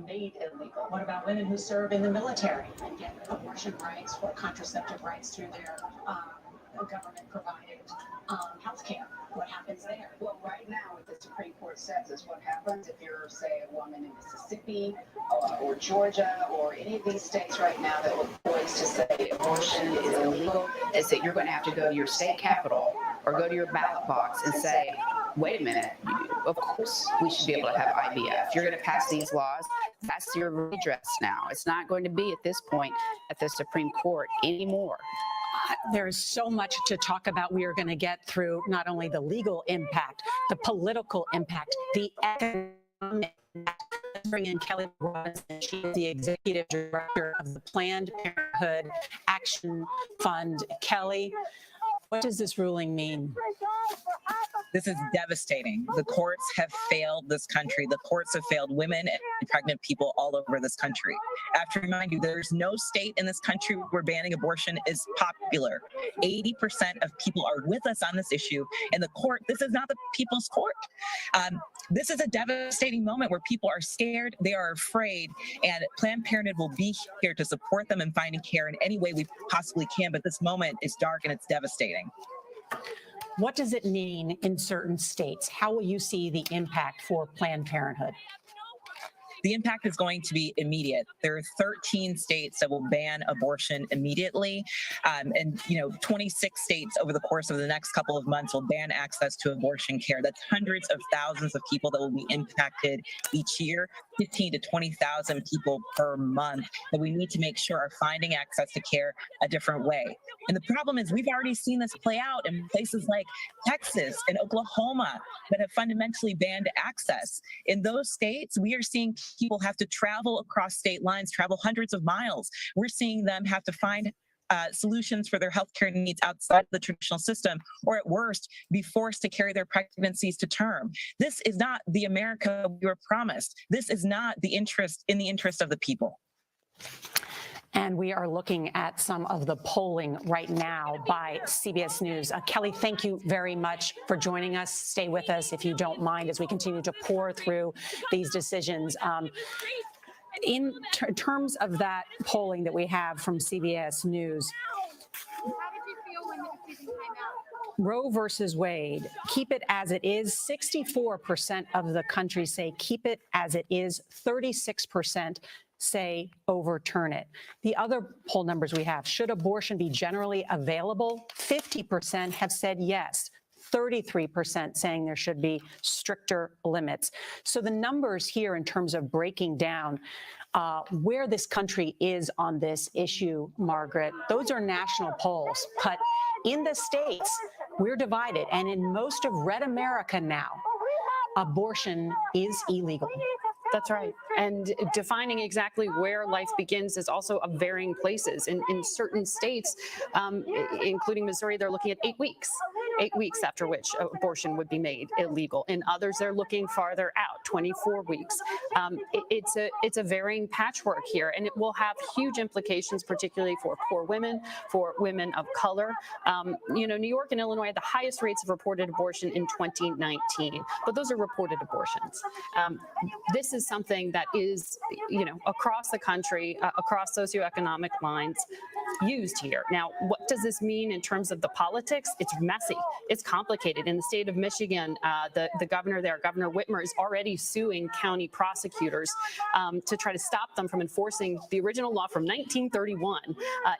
made illegal? What about women who serve in the military and get abortion rights or contraceptive rights through their government-provided health care? What happens there? Well, right now, what the Supreme Court says is what happens if you're, say, a woman in Mississippi or Georgia or any of these states right now that were poised to say abortion is illegal, is that you're going to have to go to your state capitol or go to your ballot box and say, wait a minute, of course we should be able to have IVF. You're going to pass these laws. That's your redress now. It's not going to be at this point at the Supreme Court anymore. There is so much to talk about. We are going to get through not only the legal impact, the political impact, the economic impact. Let's bring in Kelly Robinson. She is the executive director of the Planned Parenthood Action Fund. Kelly, what does this ruling mean? This is devastating. The courts have failed this country. The courts have failed women and pregnant people all over this country. I have to remind you, there's no state in this country where banning abortion is popular. 80% of people are with us on this issue. And the court, this is not the people's court. This is a devastating moment where people are scared, they are afraid, and Planned Parenthood will be here to support them in finding care in any way we possibly can. But this moment is dark and it's devastating. What does it mean in certain states? How will you see the impact for Planned Parenthood? The impact is going to be immediate. There are 13 states that will ban abortion immediately. And 26 states over the course of the next couple of months will ban access to abortion care. That's hundreds of thousands of people that will be impacted each year, 15 to 20,000 people per month that we need to make sure are finding access to care a different way. And the problem is we've already seen this play out in places like Texas and Oklahoma that have fundamentally banned access. In those states, we are seeing people have to travel across state lines, travel hundreds of miles. We're seeing them have to find solutions for their healthcare needs outside the traditional system, or at worst, be forced to carry their pregnancies to term. This is not the America we were promised. This is not in the interest of the people. And we are looking at some of the polling right now by CBS News. Kelly, thank you very much for joining us. Stay with us if you don't mind as we continue to pour through these decisions. In terms of that polling that we have from CBS News, Roe versus Wade, keep it as it is. 64% of the country say keep it as it is. 36% say overturn it. The other poll numbers we have, should abortion be generally available? 50% have said yes. 33% saying there should be stricter limits. So the numbers here in terms of breaking down where this country is on this issue, Margaret, those are national polls. But in the states, we're divided. And in most of red America now, abortion is illegal. That's right. And defining exactly where life begins is also of varying places. In certain states, including Missouri, they're looking at 8 weeks. 8 weeks after which abortion would be made illegal. In others, they're looking farther out, 24 weeks. It's a varying patchwork here, and it will have huge implications, particularly for poor women, for women of color. New York and Illinois had the highest rates of reported abortion in 2019, but those are reported abortions. This is something that is, across the country, across socioeconomic lines, used here. Now, what does this mean in terms of the politics? It's messy. It's complicated. In the state of Michigan, the governor there, Governor Whitmer, is already suing county prosecutors to try to stop them from enforcing the original law from 1931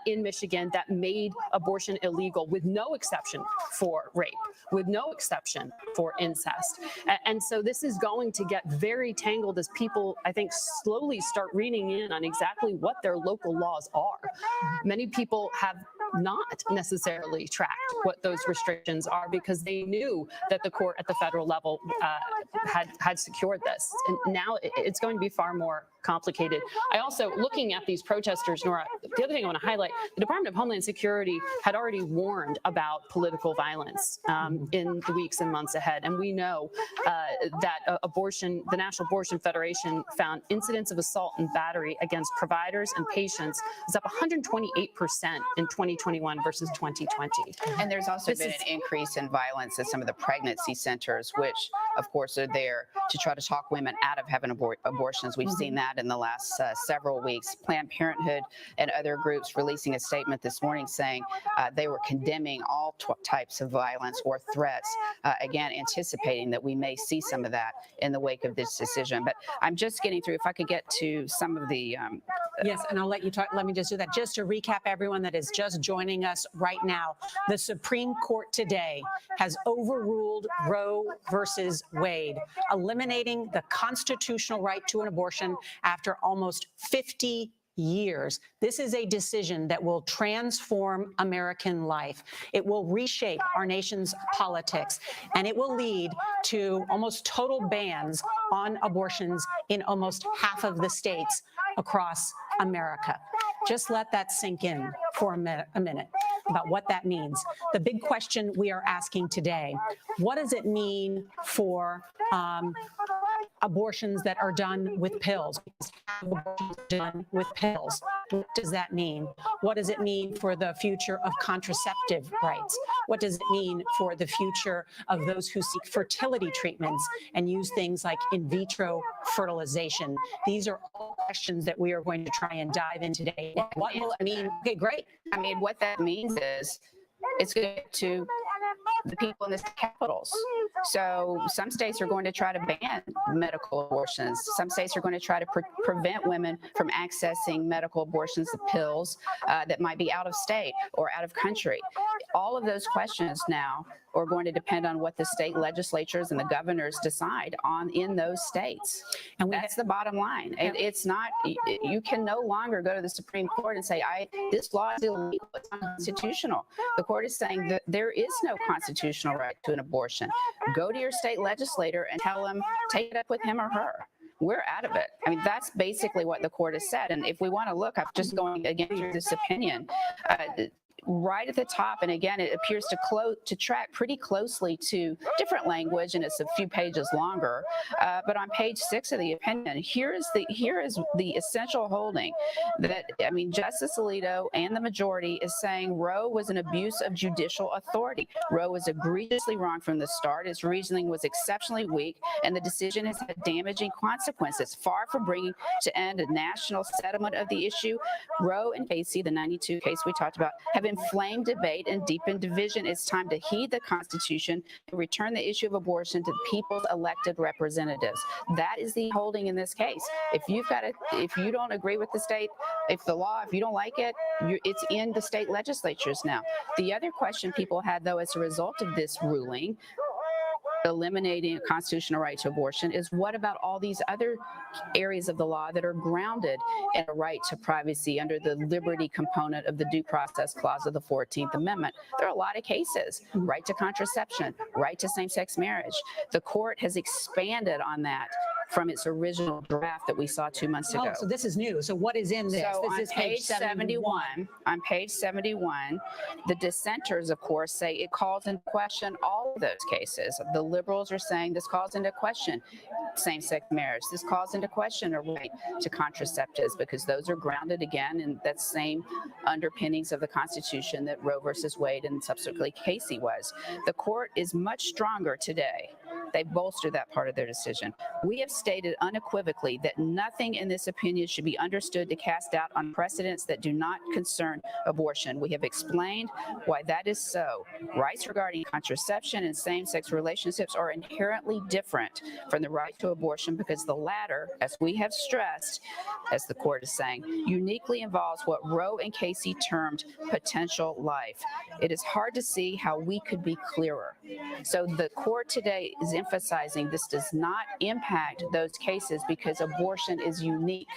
in Michigan that made abortion illegal with no exception for rape, with no exception for incest. And so this is going to get very tangled as people, I think, slowly start reading in on exactly what their local laws are. Many people have not necessarily tracked what those restrictions are because they knew that the court at the federal level had secured this. And now it's going to be far more complicated. I also, looking at these protesters, Nora, the other thing I want to highlight, the Department of Homeland Security had already warned about political violence in the weeks and months ahead. And we know that the National Abortion Federation found incidents of assault and battery against providers and patients is up 128% in 2020 2021 versus 2020. And there's also This been is- an increase in violence at some of the pregnancy centers, which of course are there to try to talk women out of having abortions. We've seen that in the last several weeks. Planned Parenthood and other groups releasing a statement this morning saying they were condemning all types of violence or threats, again, anticipating that we may see some of that in the wake of this decision. But I'm just getting through, if I could get to some of the Yes, and I'll let you talk. Let me just do that. Just to recap, everyone that is just joining us right now, the Supreme Court today has overruled Roe versus Wade, eliminating the constitutional right to an abortion after almost 50 years. This is a decision that will transform American life. It will reshape our nation's politics, and it will lead to almost total bans on abortions in almost half of the states across America. Just let that sink in for a minute about what that means. The big question we are asking today, what does it mean for abortions that are done with pills? Abortions done with pills. What does that mean? What does it mean for the future of contraceptive rights? What does it mean for the future of those who seek fertility treatments and use things like in vitro fertilization? These are all questions that we are going to try and dive in today. What will it mean? Okay, great. I mean, what that means is it's going to get to the people in the capitals. So some states are going to try to ban medical abortions. Some states are going to try to prevent women from accessing medical abortions, the pills that might be out of state or out of country. All of those questions now are going to depend on what the state legislatures and the governors decide on in those states. And that's the bottom line. And it's not, you can no longer go to the Supreme Court and say, this law is illegal, it's unconstitutional. The court is saying that there is no constitutional right to an abortion. Go to your state legislator and tell them, take it up with him or her. We're out of it. I mean, that's basically what the court has said. And if we want to look, I'm just going again through this opinion. Right at the top, and again, it appears to track pretty closely to different language, and it's a few pages longer. But on page 6 of the opinion, here is the essential holding that, I mean, Justice Alito and the majority is saying Roe was an abuse of judicial authority. Roe was egregiously wrong from the start. Its reasoning was exceptionally weak, and the decision has had damaging consequences. Far from bringing to end a national settlement of the issue, Roe and Casey, the 92 case we talked about, have inflamed debate and deepened division. It's time to heed the Constitution and return the issue of abortion to the people's elected representatives. That is the holding in this case. If you don't agree with the state, if you don't like it, it's in the state legislatures now. The other question people had, though, as a result of this ruling, eliminating a constitutional right to abortion, is what about all these other areas of the law that are grounded in a right to privacy under the liberty component of the due process clause of the 14th Amendment? There are a lot of cases: right to contraception, right to same-sex marriage. The court has expanded on that from its original draft that we saw 2 months ago. Oh, so this is new. So what is in this? So This on is page 71, the dissenters, of course, say it calls into question all of those cases. The liberals are saying this calls into question same-sex marriage. This calls into question a right to contraceptives, because those are grounded, again, in that same underpinnings of the Constitution that Roe versus Wade and subsequently Casey was. The court is much stronger today. They bolstered that part of their decision. We have stated unequivocally that nothing in this opinion should be understood to cast doubt on precedents that do not concern abortion. We have explained why that is so. Rights regarding contraception and same-sex relationships are inherently different from the right to abortion, because the latter, as we have stressed, as the court is saying, uniquely involves what Roe and Casey termed potential life. It is hard to see how we could be clearer. So the court today is emphasizing this does not impact those cases because abortion is unique.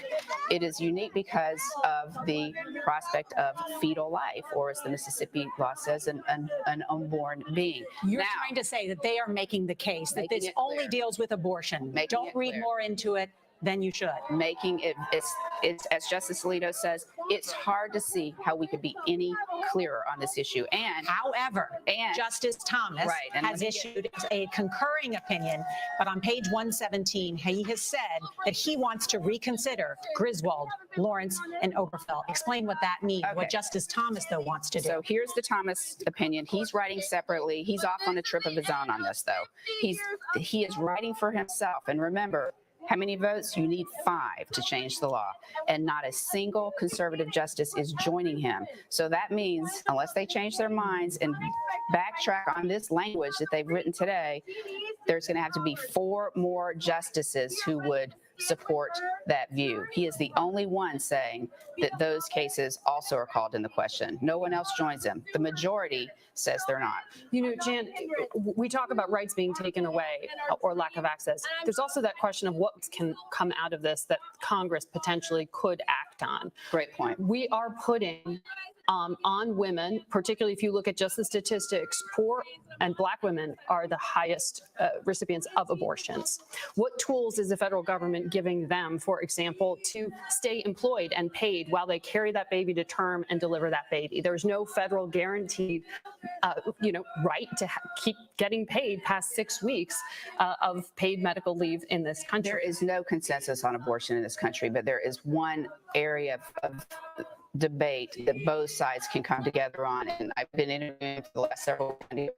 It is unique because of the prospect of fetal life, or as the Mississippi law says, an unborn being. You're trying to say that they are making the case that this only deals with abortion. Don't read more into it. then you should. Making it, it's as Justice Alito says, it's hard to see how we could be any clearer on this issue. And However, Justice Thomas Right, and has issued a concurring opinion, but on page 117, he has said that he wants to reconsider Griswold, Lawrence, and Oberfeld. Explain what that means, what Justice Thomas, though, wants to do. So here's the Thomas opinion. He's writing separately. He's off on a trip of his own on this, though. He is writing for himself. And remember, how many votes? You need 5 to change the law. And not a single conservative justice is joining him. So that means, unless they change their minds and backtrack on this language that they've written today, there's going to have to be 4 more justices who would support that view. He is the only one saying that those cases also are called into question. No one else joins him. The majority says they're not. You know, Jan, we talk about rights being taken away or lack of access. There's also that question of what can come out of this that Congress potentially could act on. Great point. We are putting on women, particularly if you look at just the statistics, poor and Black women are the highest recipients of abortions. What tools is the federal government giving them, for example, to stay employed and paid while they carry that baby to term and deliver that baby? There's no federal guaranteed, right to keep getting paid past 6 weeks of paid medical leave in this country. There is no consensus on abortion in this country, but there is one area of debate that both sides can come together on, and I've been interviewing for the last several years.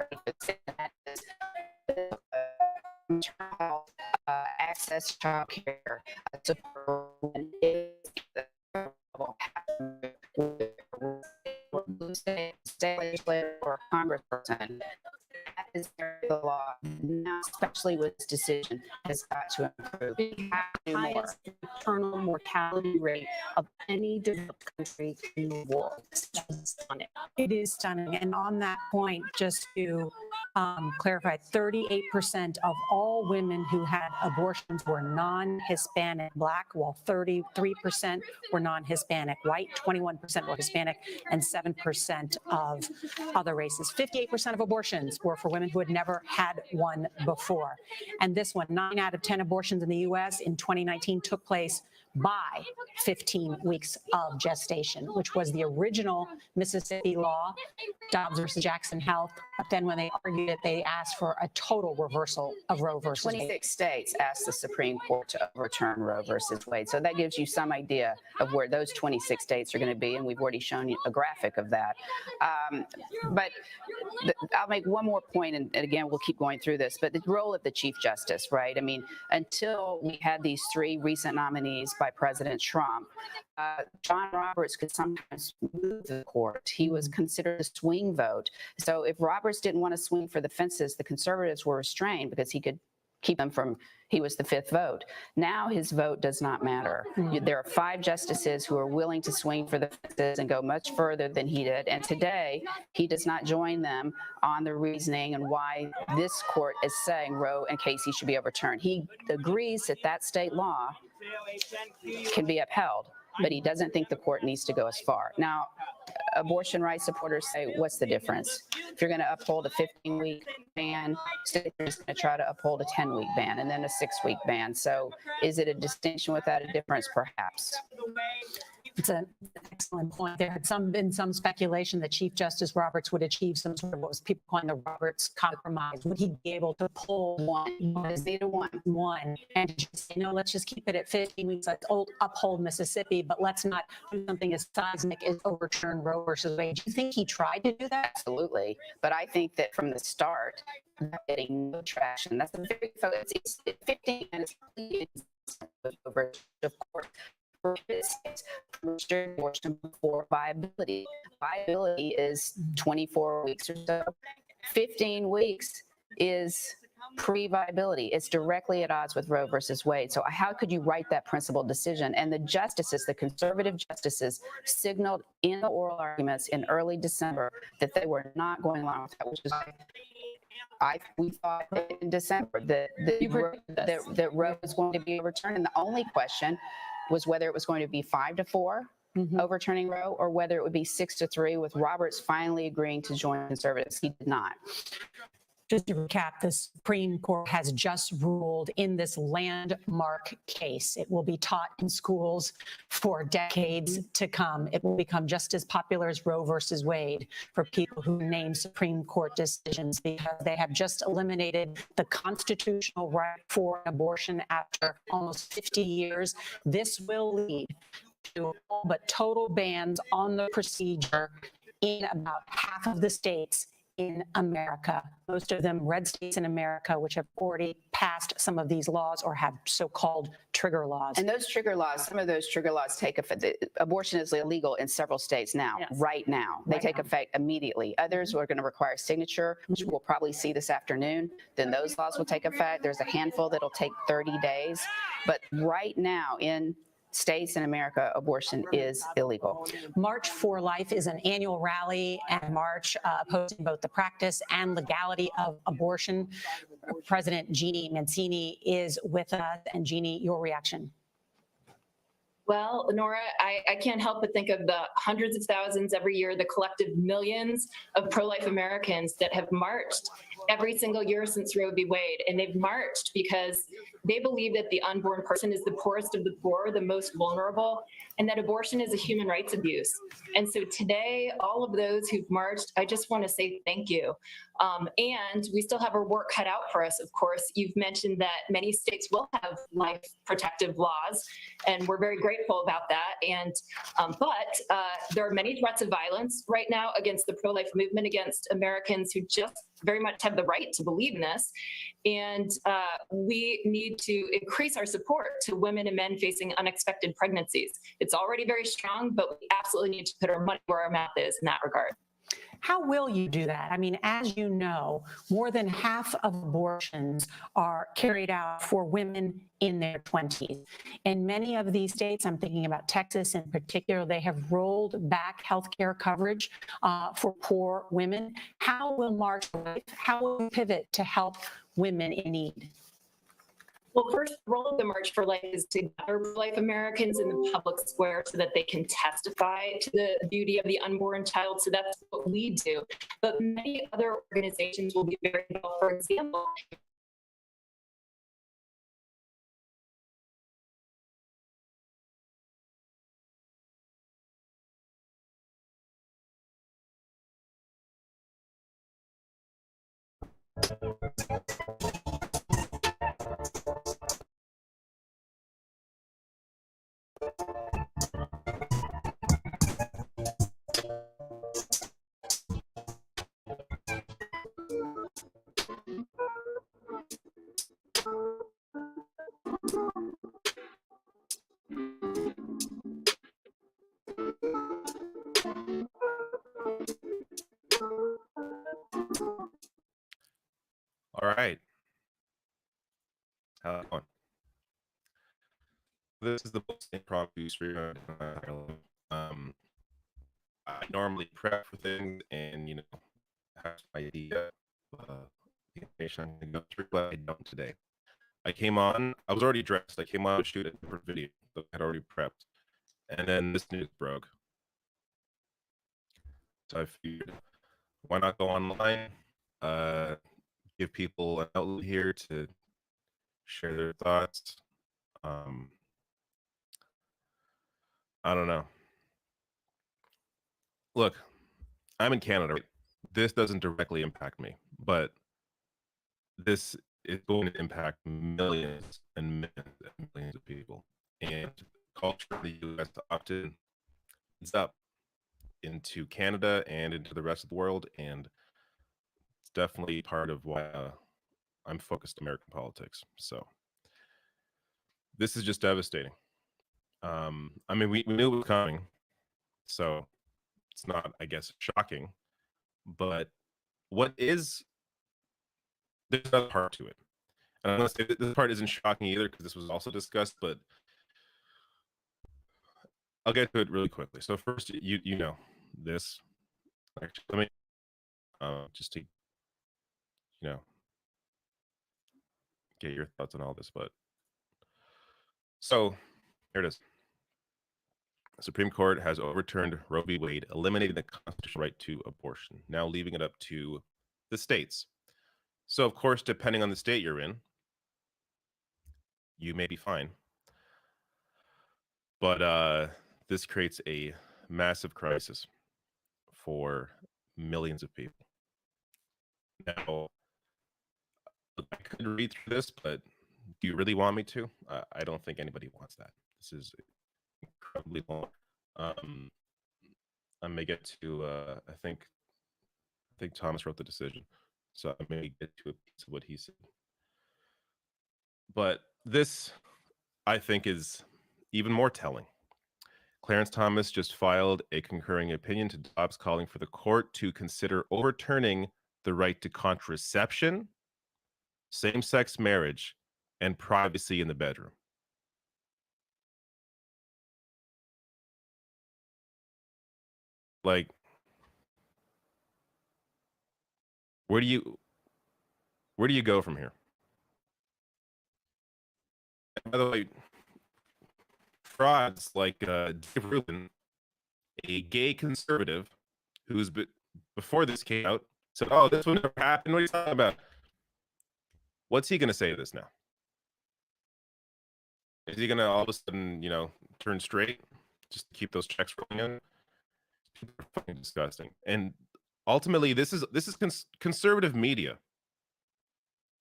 Access to child care state legislator or congressperson. That is the law now, especially with this decision, has got to improve. We have to do more. Highest maternal mortality rate of any developed country in the world. It's just stunning. It is stunning. And on that point, just to clarify, 38% of all women who had abortions were non-Hispanic Black, while 33% were non-Hispanic white, 21% were Hispanic, and 7% of other races. 58% of abortions were for women who had never had one before. And this one, 9 out of 10 abortions in the U.S. in 2019 took place by 15 weeks of gestation, which was the original Mississippi law, Dobbs versus Jackson Health. But then when they argued it, they asked for a total reversal of Roe versus Wade. 26 states asked the Supreme Court to overturn Roe versus Wade. So that gives you some idea of where those 26 states are going to be, and we've already shown you a graphic of that. I'll make one more point, and again, we'll keep going through this, but the role of the Chief Justice, right? I mean, until we had these 3 recent nominees by President Trump, John Roberts could sometimes move the court. He was considered a swing vote. So if Roberts didn't want to swing for the fences, the conservatives were restrained because he could keep them from, he was the 5th vote. Now his vote does not matter. There are 5 justices who are willing to swing for the fences and go much further than he did. And today, he does not join them on the reasoning and why this court is saying Roe and Casey should be overturned. He agrees that that state law can be upheld, but he doesn't think the court needs to go as far. Now, abortion rights supporters say, what's the difference? If you're going to uphold a 15-week ban, states are just going to try to uphold a 10-week ban and then a 6-week ban. So is it a distinction without a difference? Perhaps. It's an excellent point. There had been some speculation that Chief Justice Roberts would achieve some sort of what was people calling the Roberts compromise. Would he be able to pull one and just say, no, let's just keep it at 15 weeks, let's uphold Mississippi, but let's not do something as seismic as overturn Roe versus Wade? Do you think he tried to do that? Absolutely. But I think that from the start, getting no traction. That's the very focus. It's 15 minutes over, of course. Abortion before viability. Viability is 24 weeks or so. 15 weeks is pre-viability. It's directly at odds with Roe versus Wade. So how could you write that principled decision? And the justices, the conservative justices, signaled in the oral arguments in early December that they were not going along with that, which is we thought in December that Roe was going to be overturned. And the only question was whether it was going to be 5-4 overturning Roe or whether it would be 6-3 with Roberts finally agreeing to join conservatives. He did not. Just to recap, the Supreme Court has just ruled in this landmark case. It will be taught in schools for decades to come. It will become just as popular as Roe versus Wade for people who name Supreme Court decisions, because they have just eliminated the constitutional right for abortion after almost 50 years. This will lead to all but total bans on the procedure in about half of the states in America, most of them red states in America, which have already passed some of these laws or have so-called trigger laws. And those trigger laws, some of those trigger laws take effect. Abortion is illegal in several states now, Yes. right now. They Right take now. effect immediately. Others are going to require signature, which we'll probably see this afternoon. Then those laws will take effect. There's a handful that'll take 30 days. But right now in states in America, abortion is illegal. March for Life is an annual rally and march opposing both the practice and legality of abortion. President Jeannie Mancini is with us. And Jeannie, your reaction? Well, Nora, I can't help but think of the hundreds of thousands every year, the collective millions of pro-life Americans that have marched every single year since Roe v. Wade. And they've marched because they believe that the unborn person is the poorest of the poor, the most vulnerable, and that abortion is a human rights abuse. And so today, all of those who've marched, I just want to say thank you. And we still have our work cut out for us, of course. You've mentioned that many states will have life protective laws, and we're very grateful about that. And but there are many threats of violence right now against the pro-life movement, against Americans who just very much have the right to believe in this. And we need to increase our support to women and men facing unexpected pregnancies. It's already very strong, but we absolutely need to put our money where our mouth is in that regard. How will you do that? I mean, as you know, more than half of abortions are carried out for women in their 20s. In many of these states, I'm thinking about Texas in particular, they have rolled back healthcare coverage for poor women. How will March for Life, how will you pivot to help women in need? Well, first, the role of the March for Life is to gather pro-life Americans in the public square so that they can testify to the beauty of the unborn child. So that's what we do. But many other organizations will be very involved. For example, All right. How's it going? This is the most impromptu stream. I normally prep for things and, you know, have an idea of the information I'm going to go through, but I don't today. I came on, I was already dressed. I came on to shoot a different video that I had already prepped. And then this news broke. So I figured, why not go online? Give people an outlet here to share their thoughts. I don't know. Look, I'm in Canada. Right? This doesn't directly impact me, but this is going to impact millions and millions and millions of people. And culture in the U.S. often ends up into Canada and into the rest of the world, and it's definitely part of why I'm focused on American politics. So this is just devastating. I mean, we knew it was coming, so it's not, I guess, shocking. But what is, there's another part to it. And I'm going to say that this part isn't shocking either because this was also discussed, but I'll get to it really quickly. So first, you know this. Actually, let me just to, you know, get your thoughts on all this. But so here it is. The Supreme Court has overturned Roe v. Wade, eliminating the constitutional right to abortion, now leaving it up to the states So, of course, depending on the state you're in, you may be fine. But this creates a massive crisis for millions of people. Now, I could read through this, but do you really want me to? I don't think anybody wants that. This is incredibly long. I may get to, I think Thomas wrote the decision, so I may get to a piece of what he said. But this, I think, is even more telling. Clarence Thomas just filed a concurring opinion to Dobbs calling for the court to consider overturning the right to contraception, same-sex marriage, and privacy in the bedroom. Like, where do you go from here? And by the way, frauds like Dave Rubin, a gay conservative who's before this came out, said, "Oh, this would never happen." What are you talking about? What's he going to say to this now? Is he going to all of a sudden, turn straight just to keep those checks rolling in? People are fucking disgusting. And ultimately, this is conservative media,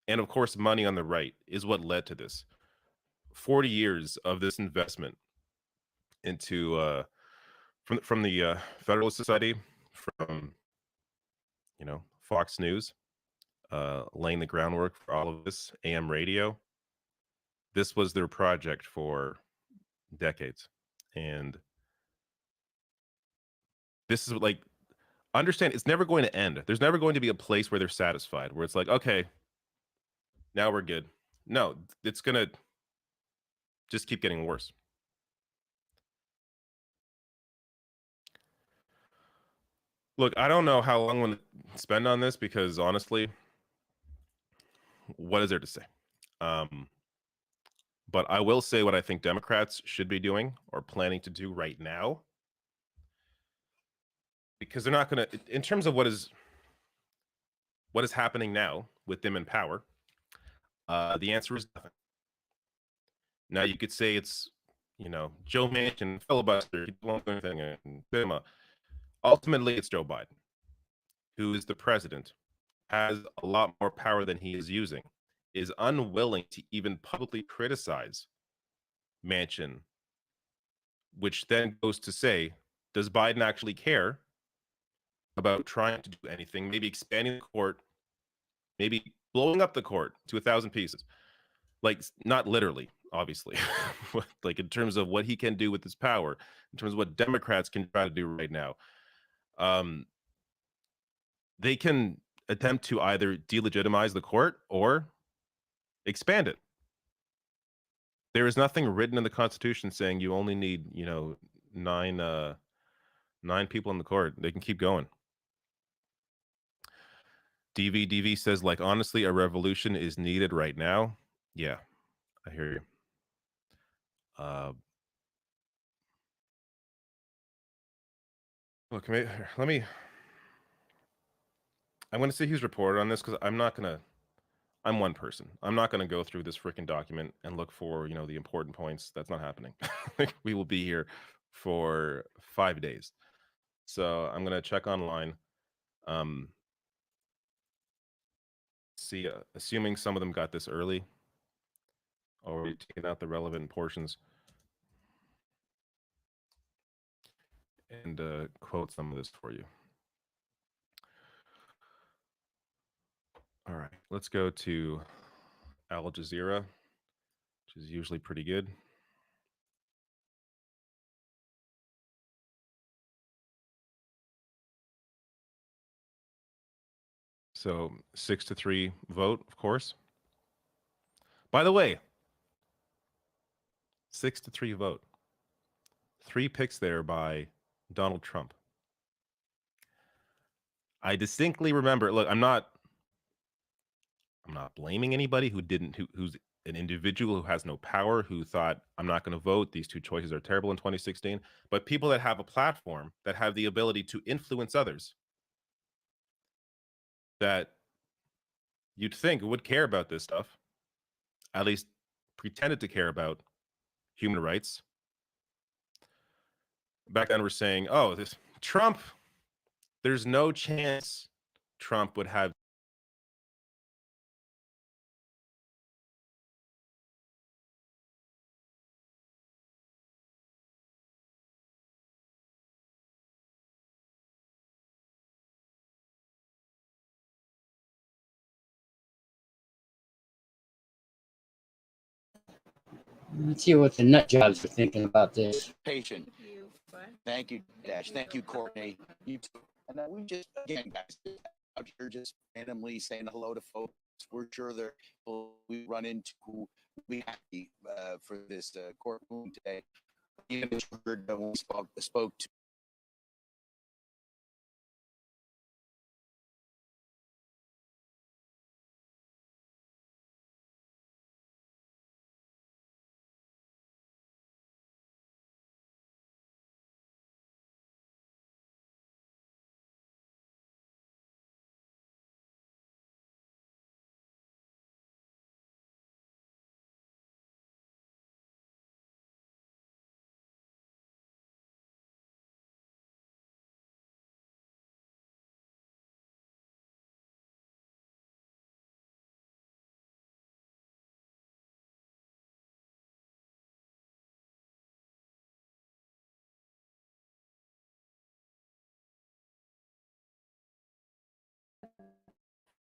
and of course, money on the right is what led to this. 40 years of this investment into from the Federalist Society, from Fox News, laying the groundwork for all of this, AM radio. This was their project for decades. And this is like, understand, it's never going to end. There's never going to be a place where they're satisfied, where it's like, okay, now we're good. No, it's going to just keep getting worse. Look, I don't know how long I'm going to spend on this because honestly, what is there to say? But I will say what I think Democrats should be doing or planning to do right now, because they're not going to, in terms of what is happening now with them in power, the answer is nothing. Now you could say it's, Joe Manchin, filibuster, he won't do anything, and Bima. Ultimately, it's Joe Biden, who is the president, has a lot more power than he is using, is unwilling to even publicly criticize Manchin, which then goes to say, does Biden actually care about trying to do anything, maybe expanding the court, maybe blowing up the court to 1,000 pieces? Like, not literally, obviously, like in terms of what he can do with his power, in terms of what Democrats can try to do right now. They can attempt to either delegitimize the court or expand it. There is nothing written in the Constitution saying you only need, 9 people in the court. They can keep going. DV says, like, honestly, a revolution is needed right now. Yeah, I hear you. Look, let me. I'm going to see who's reported on this because I'm one person. I'm not going to go through this freaking document and look for, the important points. That's not happening. We will be here for 5 days. So I'm going to check online. See, assuming some of them got this early, or taking out the relevant portions and quote some of this for you. All right, let's go to Al Jazeera, which is usually pretty good. So 6-3 vote, of course. By the way, 6-3 vote. 3 picks there by Donald Trump. I distinctly remember, look, I'm not blaming anybody who's an individual who has no power, who thought, I'm not going to vote, these 2 choices are terrible in 2016, but people that have a platform, that have the ability to influence others, that you'd think would care about this stuff, at least pretended to care about human rights. Back then, we're saying, oh, this Trump, there's no chance Trump would have. Let's see what the nut jobs are thinking about this. Patient. Thank you, Dash. Thank you, Courtney. You too. And then we just, again, guys, out here just randomly saying hello to folks. We're sure there we run into who we happy for this courtroom today. Even if you heard when we spoke to.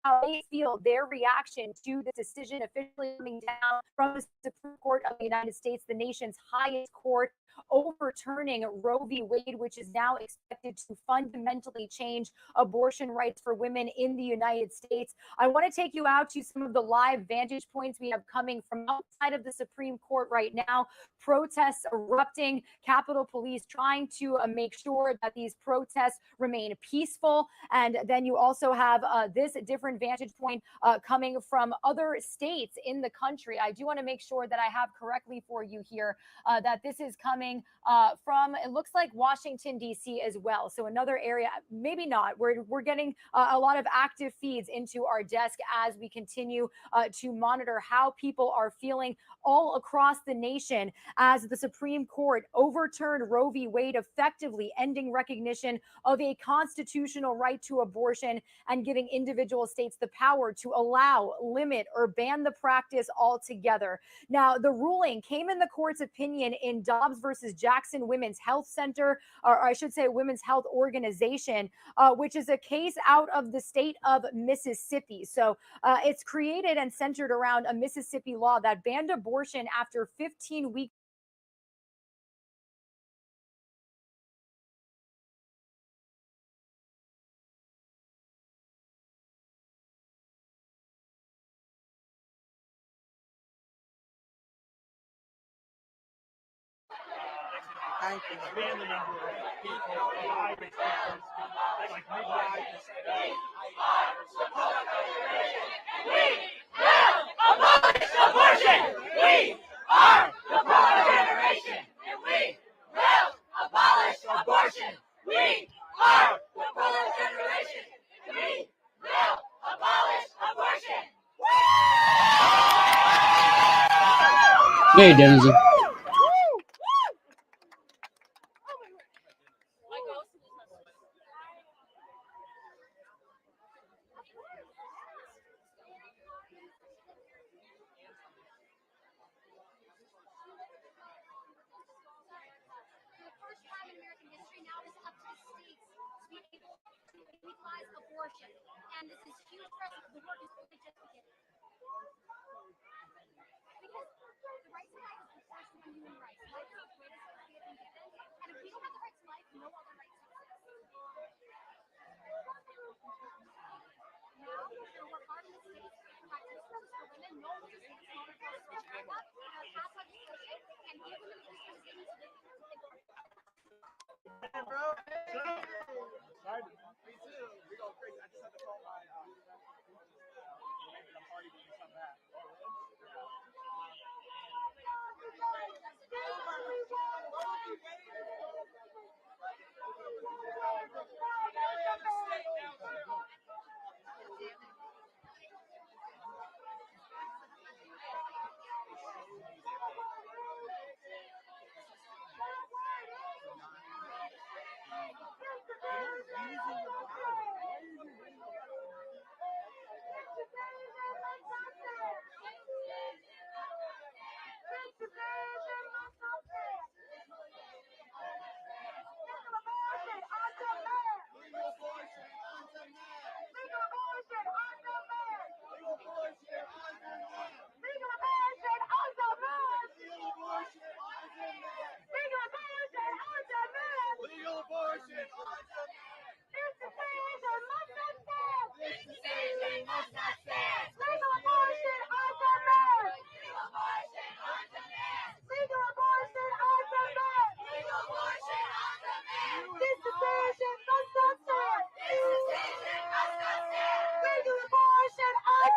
How they feel, their reaction to the decision officially coming down from the Supreme Court of the United States, the nation's highest court, overturning Roe v. Wade, which is now expected to fundamentally change abortion rights for women in the United States. I want to take you out to some of the live vantage points we have coming from outside of the Supreme Court right now. Protests erupting, Capitol Police trying to make sure that these protests remain peaceful. And then you also have this different vantage point coming from other states in the country. I do want to make sure that I have correctly for you here that this is coming from, it looks like Washington, D.C. as well. So another area, maybe not. We're getting a lot of active feeds into our desk as we continue to monitor how people are feeling all across the nation as the Supreme Court overturned Roe v. Wade, effectively ending recognition of a constitutional right to abortion and giving individual states the power to allow, limit, or ban the practice altogether. Now, the ruling came in the court's opinion in Dobbs versus Jackson Women's Health Center, or I should say Women's Health Organization, which is a case out of the state of Mississippi. So it's created and centered around a Mississippi law that banned abortion after 15 weeks. Thank you. Expand the number of people alive like midwives. Abolish abortion! We are the power generation! And we will abolish abortion! We are the power generation! And we will abolish abortion! Hey, Denizen. Abortion. And this is huge for us. The work is only just beginning. Because the right to life is the first of human rights. Life is the greatest gift we have been given. And if we don't have the right to life, no other rights exist. Now, we're going to work hard in the states to provide resources for women. No one just needs smaller cars to back up, pass legislation, and give women the resources they need to live. Hey, bro. Sorry. Me too. We go crazy. I just had to call my making a party when we come back.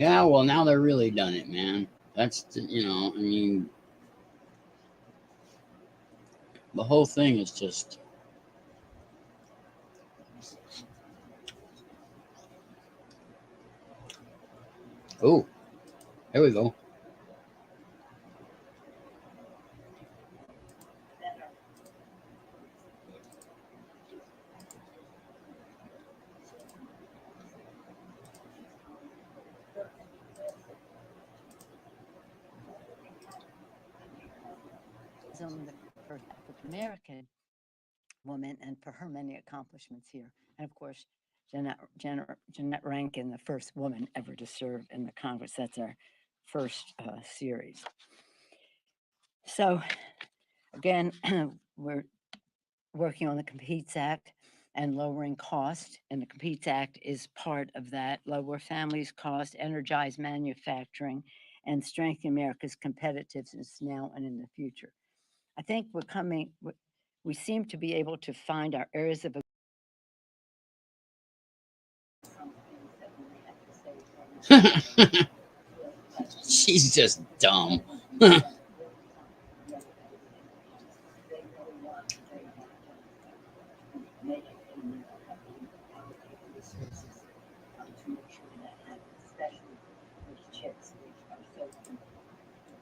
Yeah, well, now they're really done it, man. That's, you know, I mean, the whole thing is just. Oh, there we go. The first African American woman, and for her many accomplishments here. And of course, Jeanette Rankin, the first woman ever to serve in the Congress. That's our first series. So again, we're working on the Competes Act and lowering cost. And the Competes Act is part of that. Lower families' cost, energize manufacturing, and strengthen America's competitiveness now and in the future. I think we seem to be able to find our areas of. She's just dumb.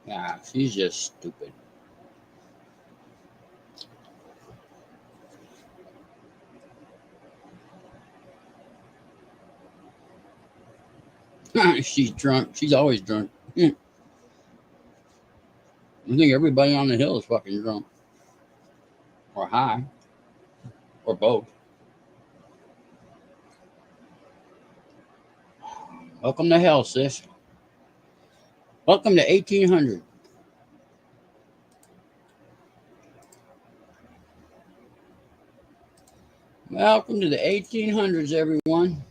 Yeah, she's just stupid. She's drunk. She's always drunk. I think everybody on the hill is fucking drunk. Or high. Or both. Welcome to hell, sis. Welcome to 1800. Welcome to the 1800s, everyone.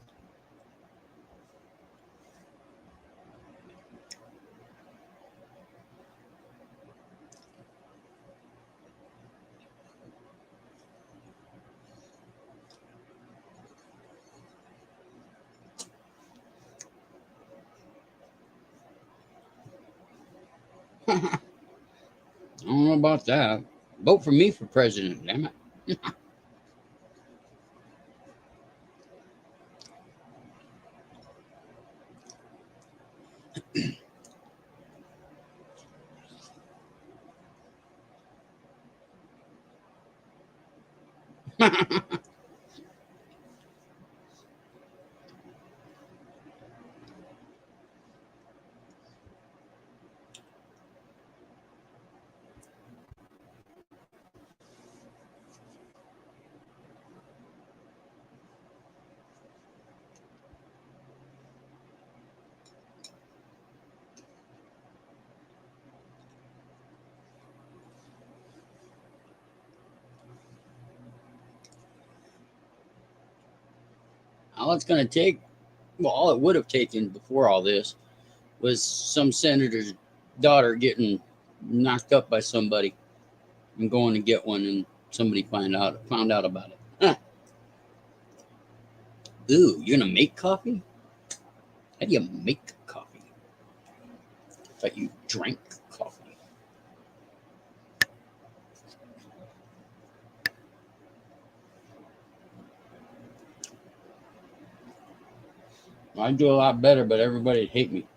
I don't know about that. Vote for me for president, damn it. All it's going to take, well, all it would have taken before all this was some senator's daughter getting knocked up by somebody and going to get one, and somebody found out about it. Huh. Ooh, you're going to make coffee? How do you make coffee? I thought you drank coffee. I do a lot better, but everybody'd hate me.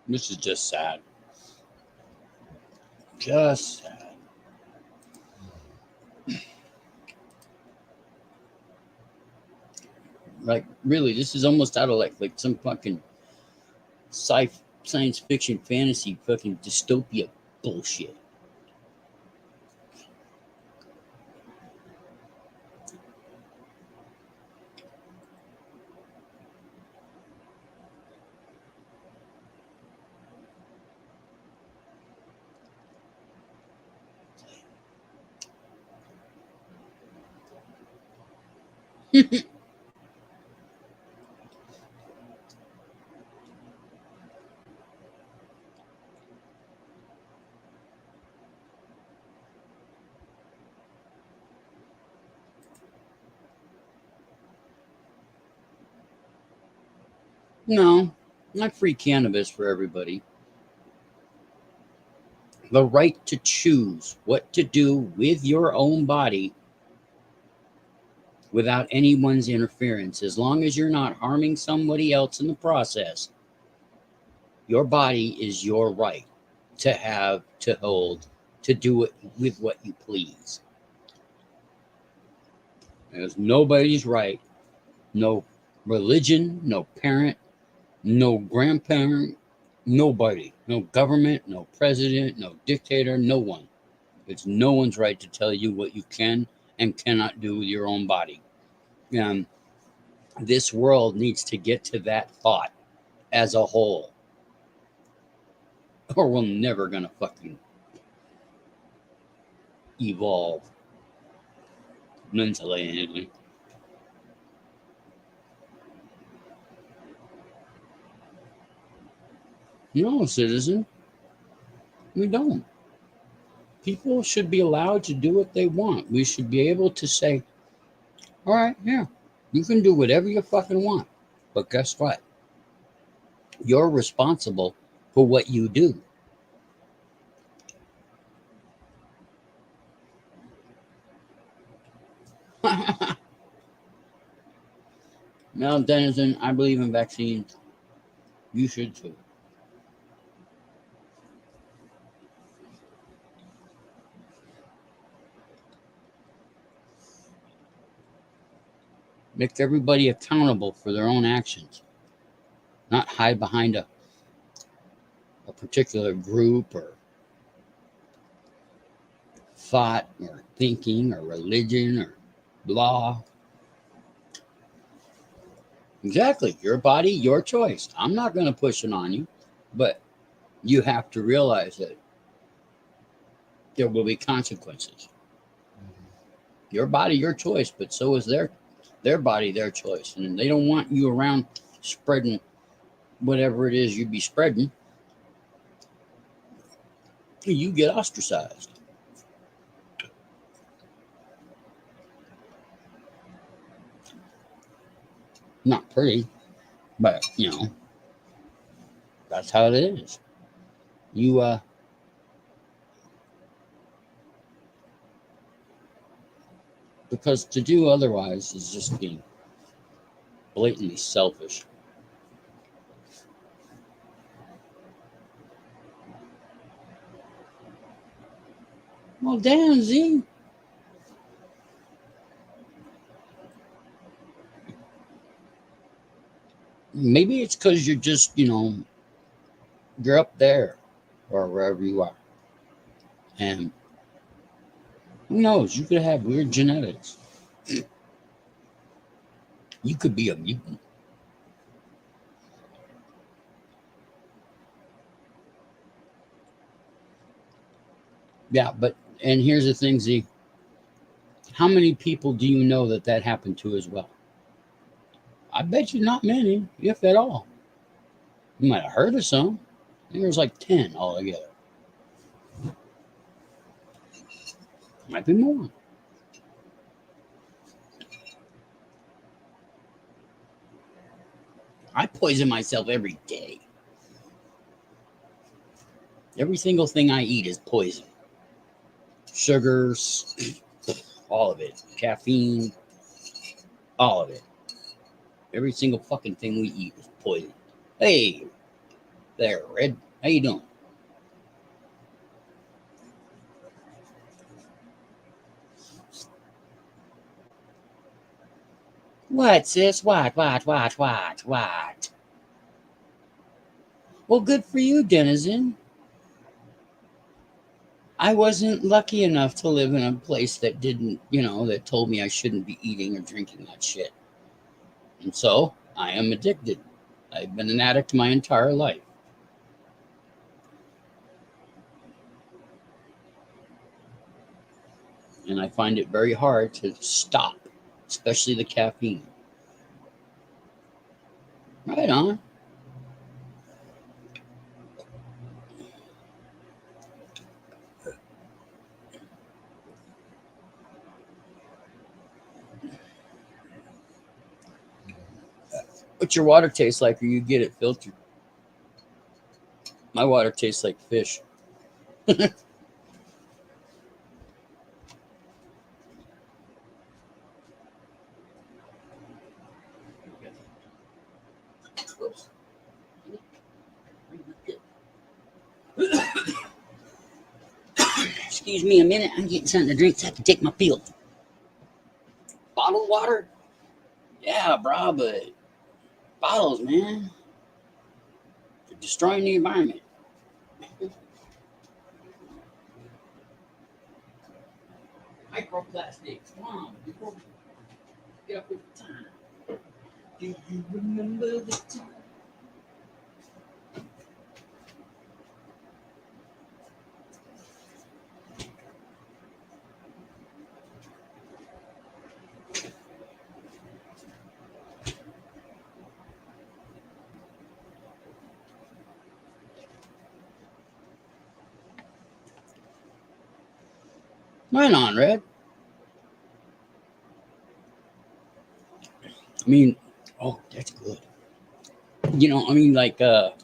This is just sad. Just sad. Like, really, this is almost out of like some fucking science fiction fantasy fucking dystopia bullshit. No, not free cannabis for everybody. The right to choose what to do with your own body without anyone's interference. As long as you're not harming somebody else in the process, your body is your right to have, to hold, to do it with what you please. There's nobody's right. No religion, no parent, no grandparent, nobody, no government, no president, no dictator, no one. It's no one's right to tell you what you can and cannot do with your own body. This world needs to get to that thought as a whole, or we're never gonna fucking evolve mentally anyway. No, citizen, we don't. People should be allowed to do what they want. We should be able to say, all right, yeah, you can do whatever you fucking want. But guess what? You're responsible for what you do. Now, Denizen, I believe in vaccines. You should too. Make everybody accountable for their own actions. Not hide behind a particular group or thought or thinking or religion or law. Exactly. Your body, your choice. I'm not going to push it on you, but you have to realize that there will be consequences. Your body, your choice, but so is their body, their choice. And they don't want you around spreading whatever it is you be spreading. You get ostracized. Not pretty, but you know, that's how it is. You because to do otherwise is just being blatantly selfish. Well, damn, Z. Maybe it's because you're just, you're up there or wherever you are. And who knows? You could have weird genetics. You could be a mutant. Yeah, and here's the thing, Z. How many people do you know that happened to as well? I bet you not many, if at all. You might have heard of some. I think there's like 10 altogether. Might be more. I poison myself every day. Every single thing I eat is poison. Sugars, all of it. Caffeine, all of it. Every single fucking thing we eat is poison. Hey, there, Red. How you doing? What, sis? What? Well, good for you, Denizen. I wasn't lucky enough to live in a place that didn't, that told me I shouldn't be eating or drinking that shit. And so I am addicted. I've been an addict my entire life. And I find it very hard to stop especially the caffeine. Right on. What's your water taste like, or you get it filtered? My water tastes like fish. Oops. Excuse me a minute. I'm getting something to drink so I can take my pill. Bottled water? Yeah, bro, but bottles, man. They're destroying the environment. Microplastics. Come on. Before we get up with the time. Do you remember the time? Right on, Red. I mean, oh, that's good. You know, I mean, like, have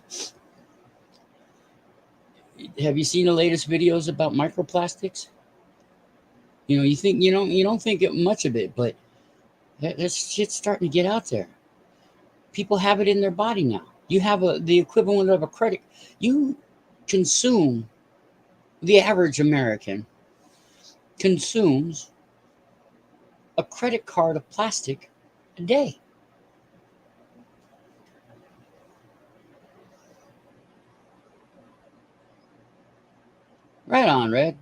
you seen the latest videos about microplastics? You know, you don't think much of it, but that shit's starting to get out there. People have it in their body now. You have the equivalent of a credit. You consume, the average American consumes a credit card of plastic a day. Right on, Red.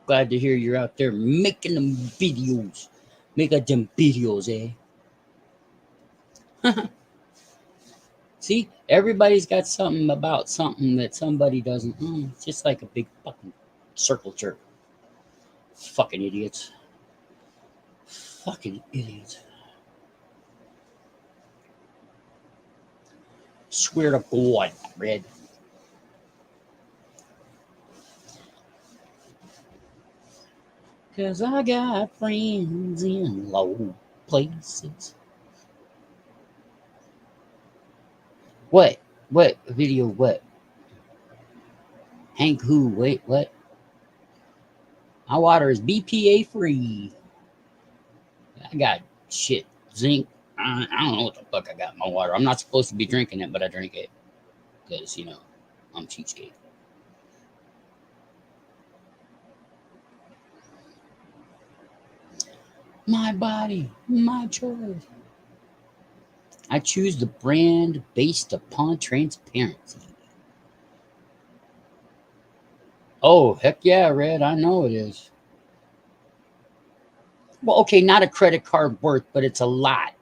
Glad to hear you're out there making them videos. Making them videos, eh? See, everybody's got something about something that somebody doesn't. It's just like a big fucking circle jerk. Fucking idiots. Fucking idiots. Swear to God, Red. Cause I got friends in low places. What? What video? What? Hank who? Wait, what? My water is BPA free. I got shit, zinc. I don't know what the fuck I got in my water. I'm not supposed to be drinking it, but I drink it. Because, you know, I'm cheapskate. My body, my choice. I choose the brand based upon transparency. Oh, heck yeah, Red. I know it is. Well, okay, not a credit card worth, but it's a lot.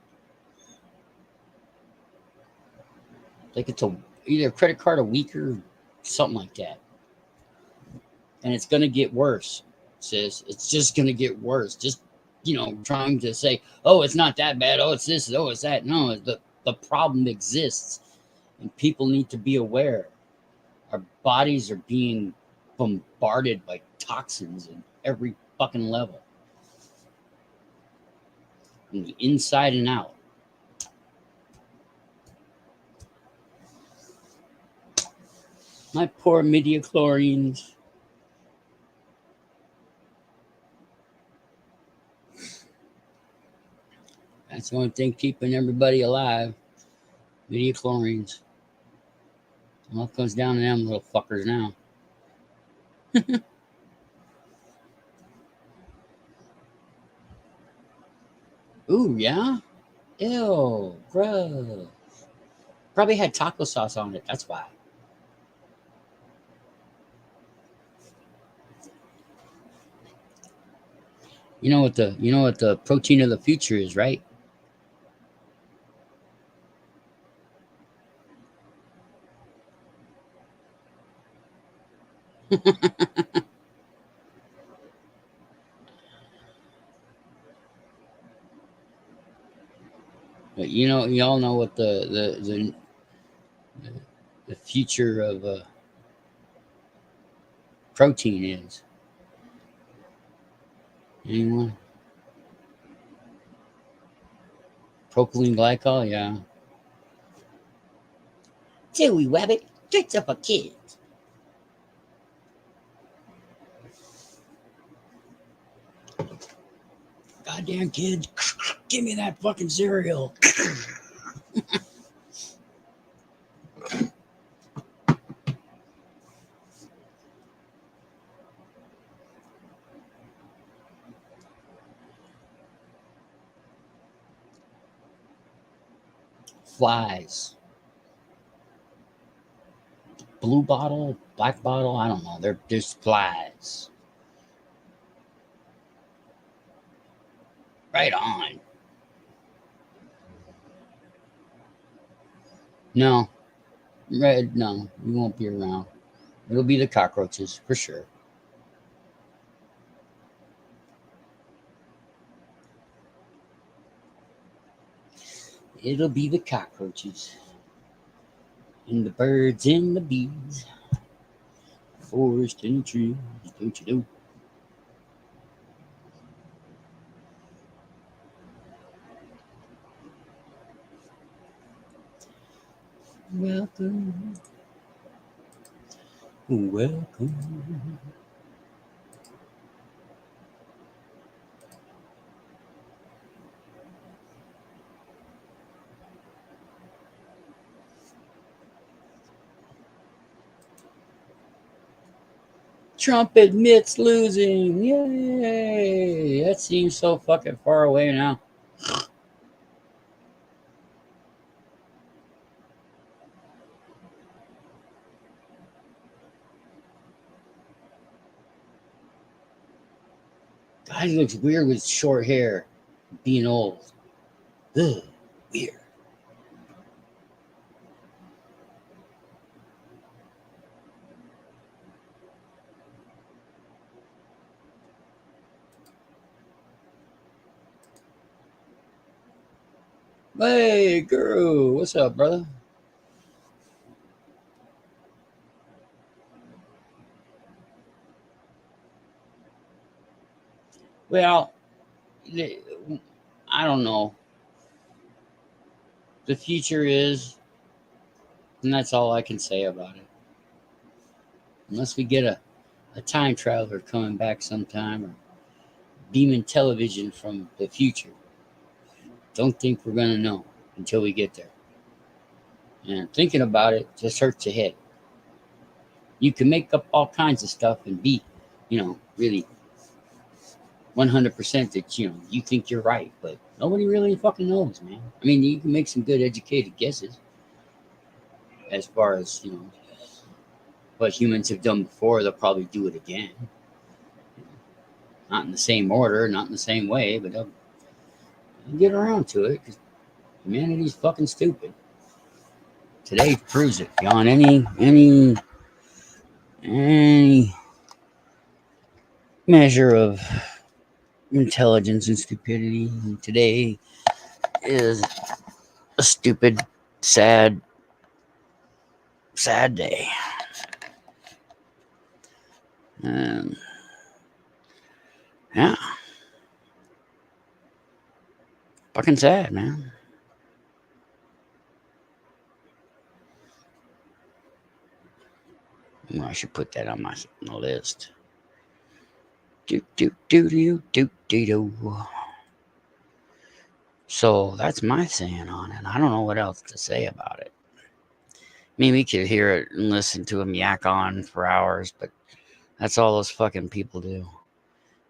Like it's either a credit card a week or something like that. And it's going to get worse, sis. It's just going to get worse. Just, you know, trying to say, oh, it's not that bad. Oh, it's this. Oh, it's that. No, the problem exists. And people need to be aware. Our bodies are being bombarded by toxins in every fucking level. From the inside and out. My poor midichlorians. That's the only thing keeping everybody alive. Midichlorians. All comes down to them little fuckers now. Ooh, yeah? Ew, gross. Probably had taco sauce on it. That's why. You know what the protein of the future is, right? But you know, y'all know what the future of protein is. Anyone? Propylene glycol, yeah. Chewy Wabbit, tricks up a kid. Goddamn kid, give me that fucking cereal. Flies. Blue bottle, black bottle, I don't know. They're just flies. Right on. No. Red, no. You won't be around. It'll be the cockroaches, for sure. It'll be the cockroaches. And the birds and the bees. Forest and the trees, don't you know? Welcome. Welcome. Trump admits losing. Yay. That seems so fucking far away now. God, he looks weird with short hair, being old. Ugh, weird. Hey, Guru, what's up, brother? Well, I don't know. The future is, and that's all I can say about it. Unless we get a time traveler coming back sometime or beaming television from the future. Don't think we're going to know until we get there. And thinking about it just hurts your head. You can make up all kinds of stuff and be, really 100% that, you think you're right, but nobody really fucking knows, man. I mean, you can make some good educated guesses as far as, what humans have done before. They'll probably do it again. Not in the same order, not in the same way, but they'll get around to it because humanity's fucking stupid. Today proves it beyond any measure of intelligence and stupidity. And today is a stupid, sad day. Yeah. Fucking sad, man. Well, I should put that on my list. So that's my saying on it. I don't know what else to say about it. I mean, we could hear it and listen to him yak on for hours, but that's all those fucking people do.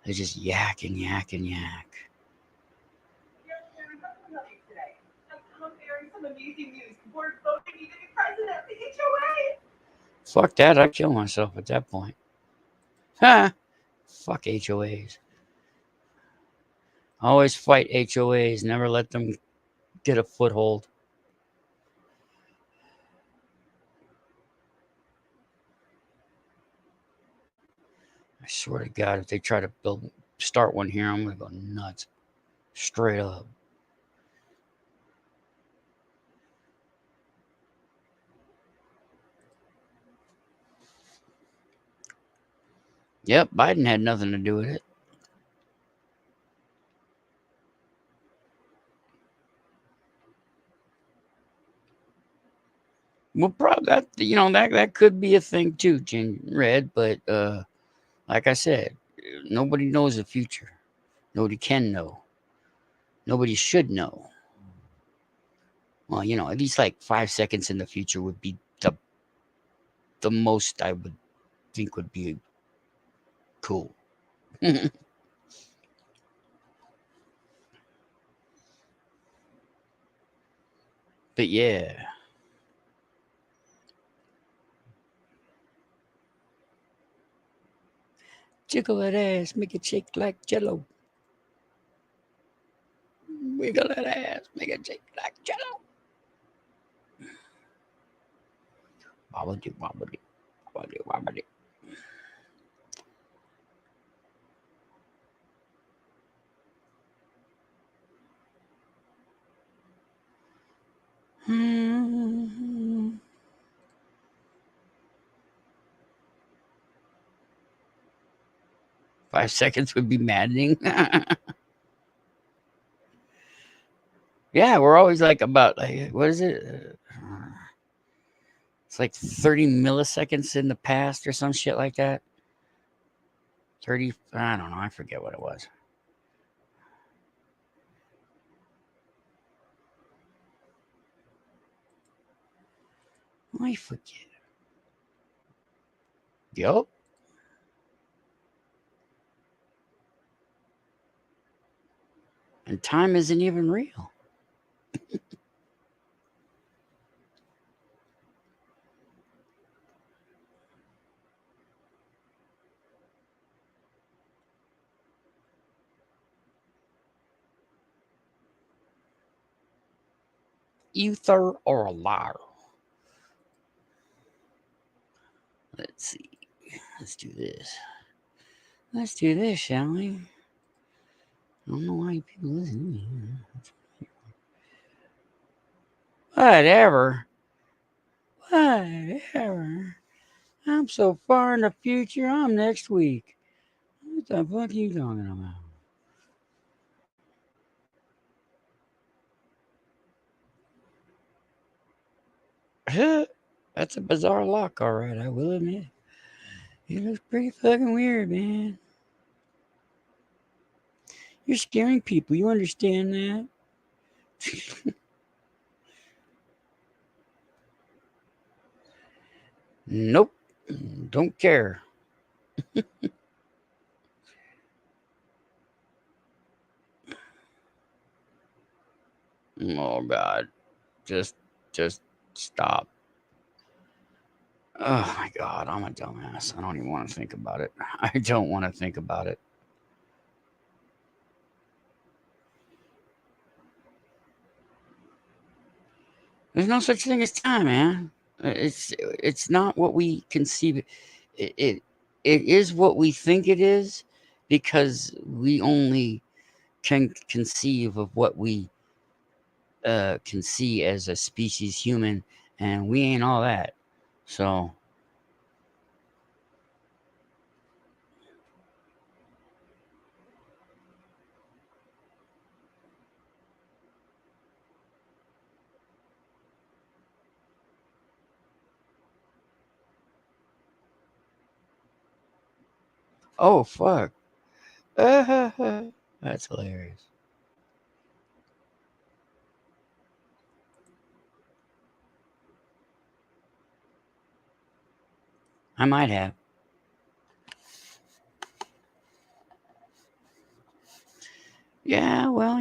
They just yak and yak and yak. Fuck that, I'd kill myself at that point. Ha! Fuck HOAs. Always fight HOAs, never let them get a foothold. I swear to God, if they try to start one here, I'm gonna go nuts. Straight up. Yep, Biden had nothing to do with it. Well, probably that that could be a thing too, Red. But like I said, nobody knows the future. Nobody can know. Nobody should know. Well, at least like 5 seconds in the future would be the most I would think would be cool. But yeah. Jiggle that ass, make it shake like jello. Wiggle that ass, make it shake like jello. Wobbly, wobbly, wobbly, wobbly. Hmm. 5 seconds would be maddening. Yeah, we're always like about what is it? It's like 30 milliseconds in the past or some shit like that. 30, I don't know. I forget what it was. I forget. Yup. And time isn't even real. Ether or a liar. Let's see. Let's do this. Let's do this, shall we? I don't know why people listen to me. Whatever. Whatever. I'm so far in the future, I'm next week. What the fuck are you talking about? That's a bizarre lock, all right, I will admit. It looks pretty fucking weird, man. You're scaring people, you understand that? Nope. Don't care. Oh God. Just stop. Oh my God, I'm a dumbass. I don't even want to think about it. I don't want to think about it. There's no such thing as time, man. It's not what we conceive. It is what we think it is, because we only can conceive of what we can see as a species human, and we ain't all that. So oh fuck. That's hilarious. I might have. Yeah, well,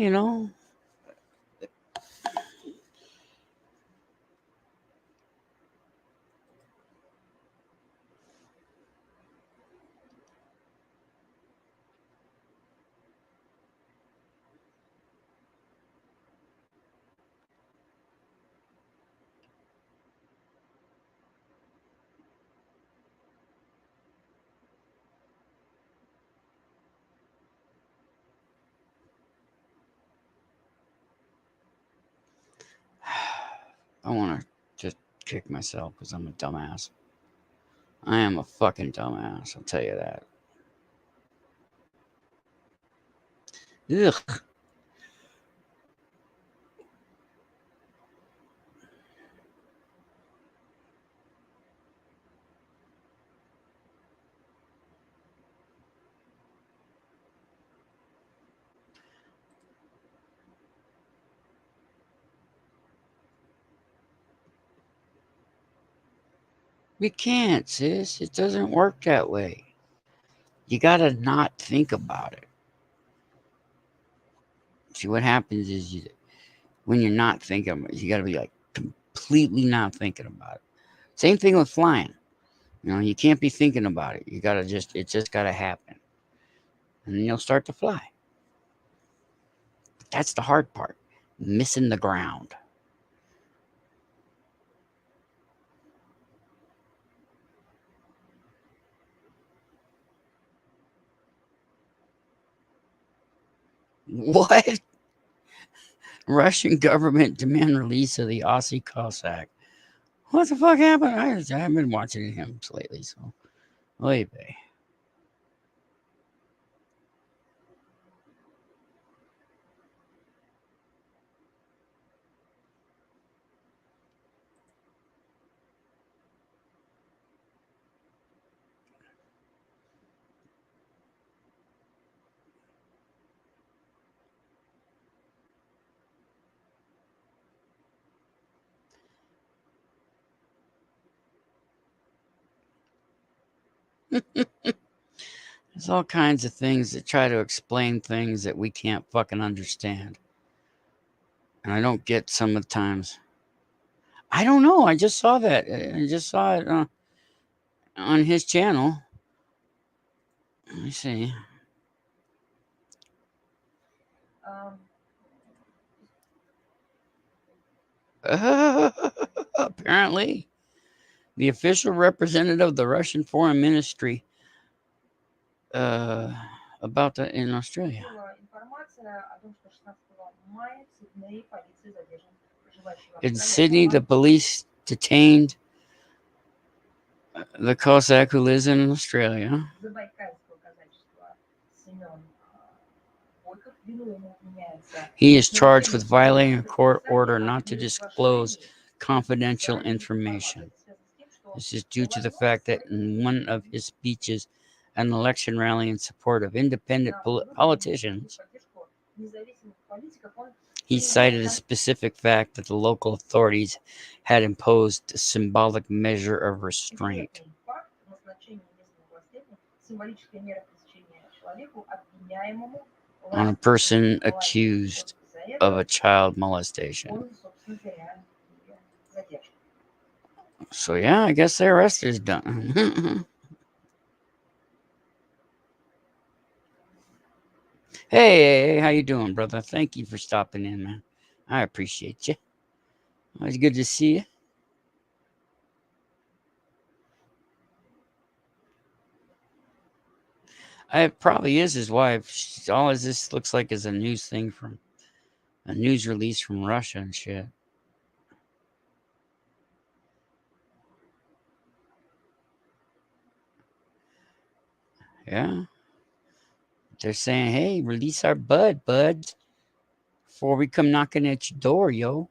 I want to just kick myself because I'm a dumbass. I am a fucking dumbass, I'll tell you that. Ugh. We can't, sis. It doesn't work that way. You gotta not think about it. See, what happens is when you're not thinking, you gotta be like completely not thinking about it. Same thing with flying. You know, you can't be thinking about it. It just gotta happen. And then you'll start to fly. That's the hard part. Missing the ground. What? Russian government demand release of the Aussie Cossack. What the fuck happened? I haven't been watching him lately, so. Oy vey. There's all kinds of things that try to explain things that we can't fucking understand. And I don't get some of the times. I don't know. I just saw that. I just saw it on his channel. Let me see. Apparently, the official representative of the Russian Foreign Ministry about that in Australia. In Sydney, the police detained the Cossack who lives in Australia. He is charged with violating a court order not to disclose confidential information. This is due to the fact that in one of his speeches at an election rally in support of independent politicians, he cited a specific fact that the local authorities had imposed a symbolic measure of restraint on a person accused of a child molestation. So yeah, I guess the arrest is done. Hey, how you doing, brother? Thank you for stopping in, man. I appreciate you. It's good to see you. It probably is his wife. All of this looks like is a news thing from a news release from Russia and shit. Yeah. They're saying, hey, release our buds, before we come knocking at your door, yo.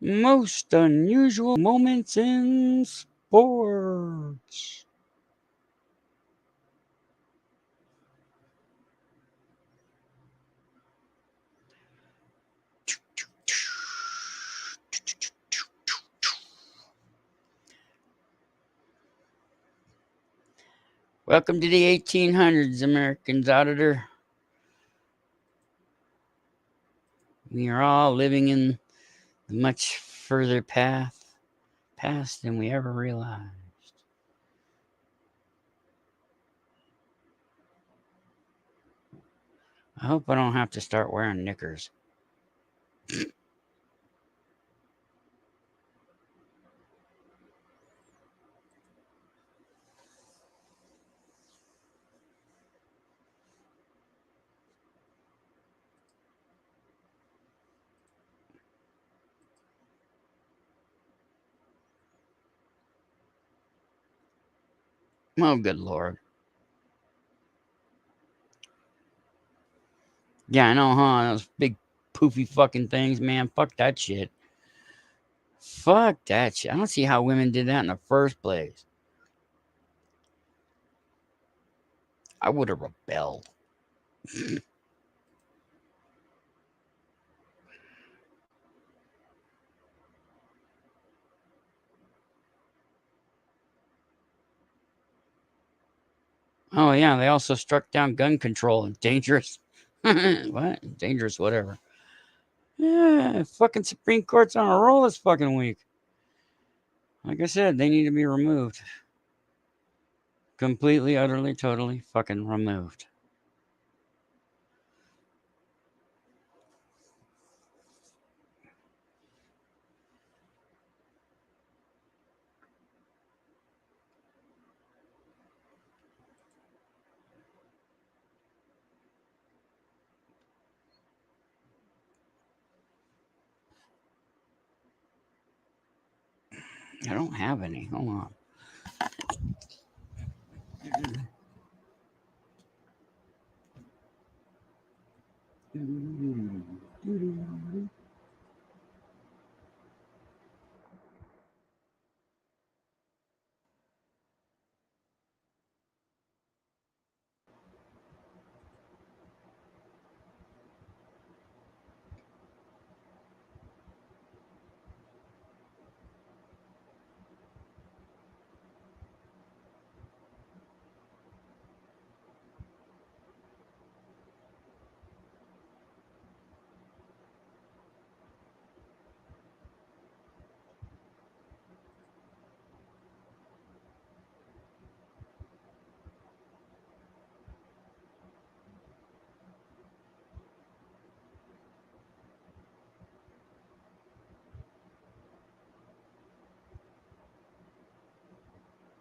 Most unusual moments in sports. Welcome to the 1800s, Americans auditor. We are all living in a much further past than we ever realized. I hope I don't have to start wearing knickers. Oh, good Lord. Yeah, I know, huh? Those big poofy fucking things, man. Fuck that shit. Fuck that shit. I don't see how women did that in the first place. I would have rebelled. Oh, yeah, they also struck down gun control and dangerous. What? Dangerous, whatever. Yeah, fucking Supreme Court's on a roll this fucking week. Like I said, they need to be removed. Completely, utterly, totally fucking removed. I don't have any. Hold on.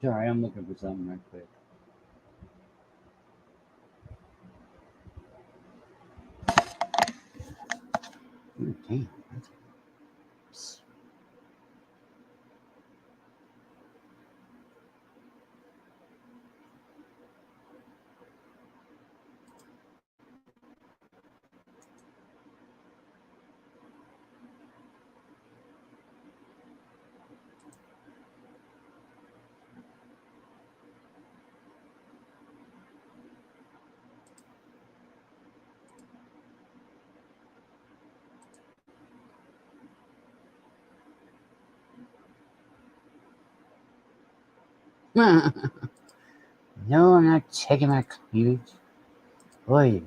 Sorry, I'm looking for something right quick. Ooh, damn. No, I'm not checking my cleavage. Boy.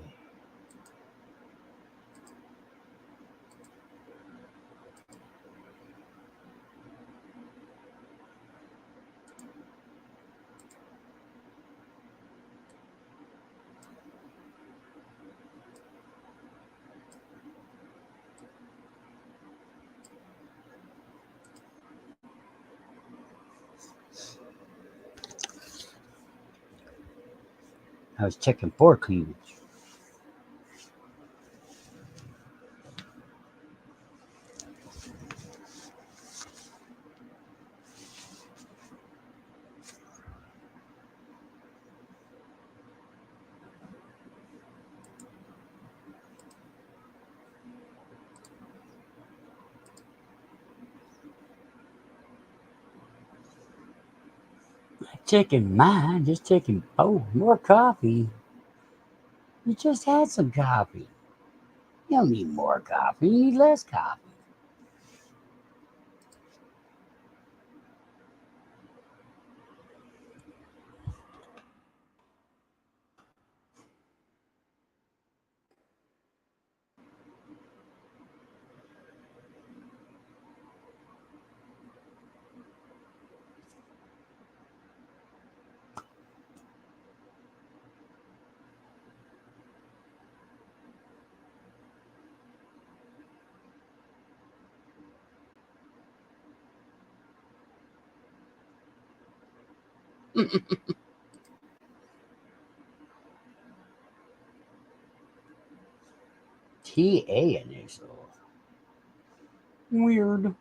I was checking for cleavage. Checking mine, just checking. Oh, more coffee. You just had some coffee. You don't need more coffee. You need less coffee. TA initial. Weird.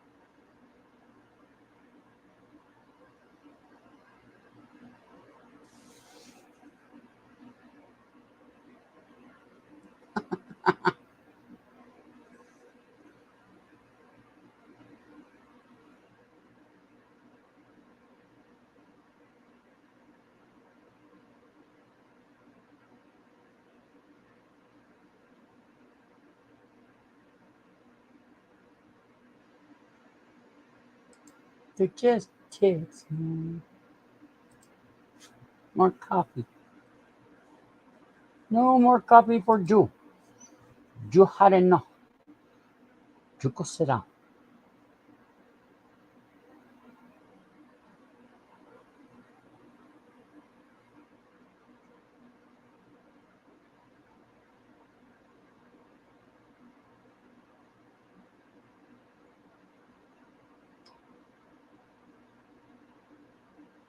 They're just kids, man. More coffee. No more coffee for Jew. Jew had enough. Jew go sit down.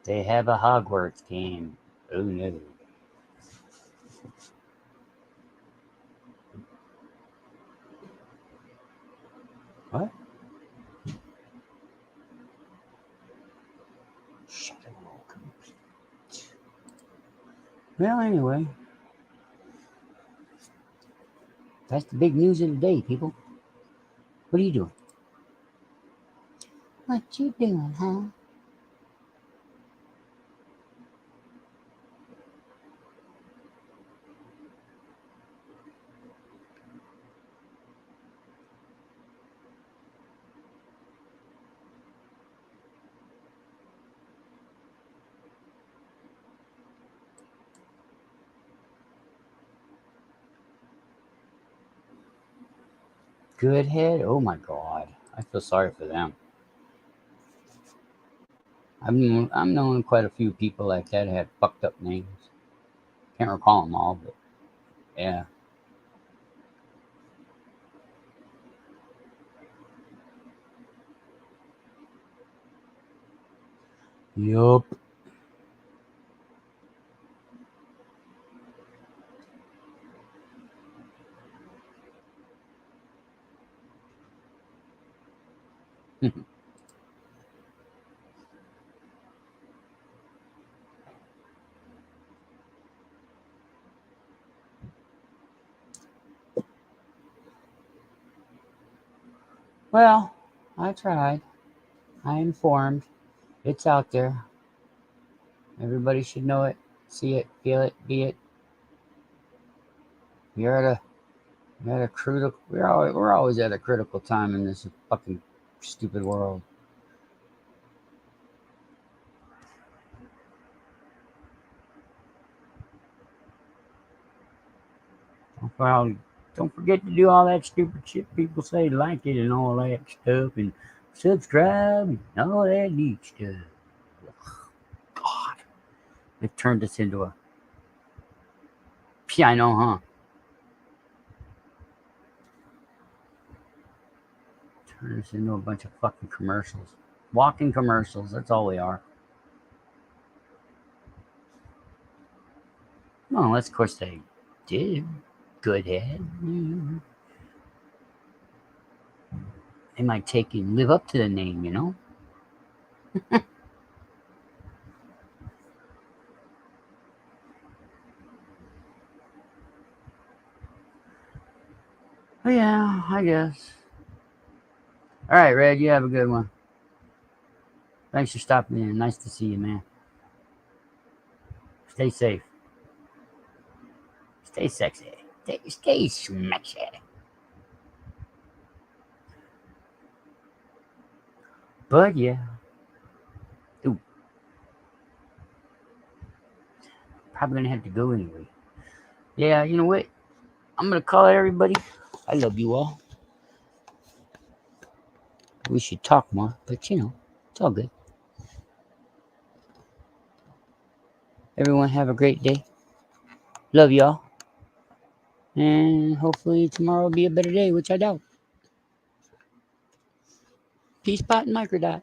They have a Hogwarts game. Oh no. What? Shut it. Well, anyway. That's the big news of the day, people. What are you doing? What you doing, huh? Good head? Oh my God. I feel sorry for them. I'm known quite a few people like that had fucked up names. Can't recall them all, but yeah. Yup. Well, I tried. I informed. It's out there. Everybody should know it, see it, feel it, be it. We're at a critical. We're always at a critical time in this fucking stupid world. Well, don't forget to do all that stupid shit people say, like it and all that stuff, and subscribe and all that neat stuff. God, they've turned us into a piano, huh? Turned us into a bunch of fucking commercials. Walking commercials, that's all we are. Well, unless, of course, they did. Good head. They might take and live up to the name, you know? Oh, yeah, I guess. All right, Red, you have a good one. Thanks for stopping in. Nice to see you, man. Stay safe. Stay sexy. Stay sexy. But yeah. Ooh. Probably gonna have to go anyway. Yeah, you know what? I'm gonna call it, everybody. I love you all. We should talk more, but you know, it's all good. Everyone have a great day. Love y'all. And hopefully tomorrow will be a better day, which I doubt. Peace, Pot, and Microdot.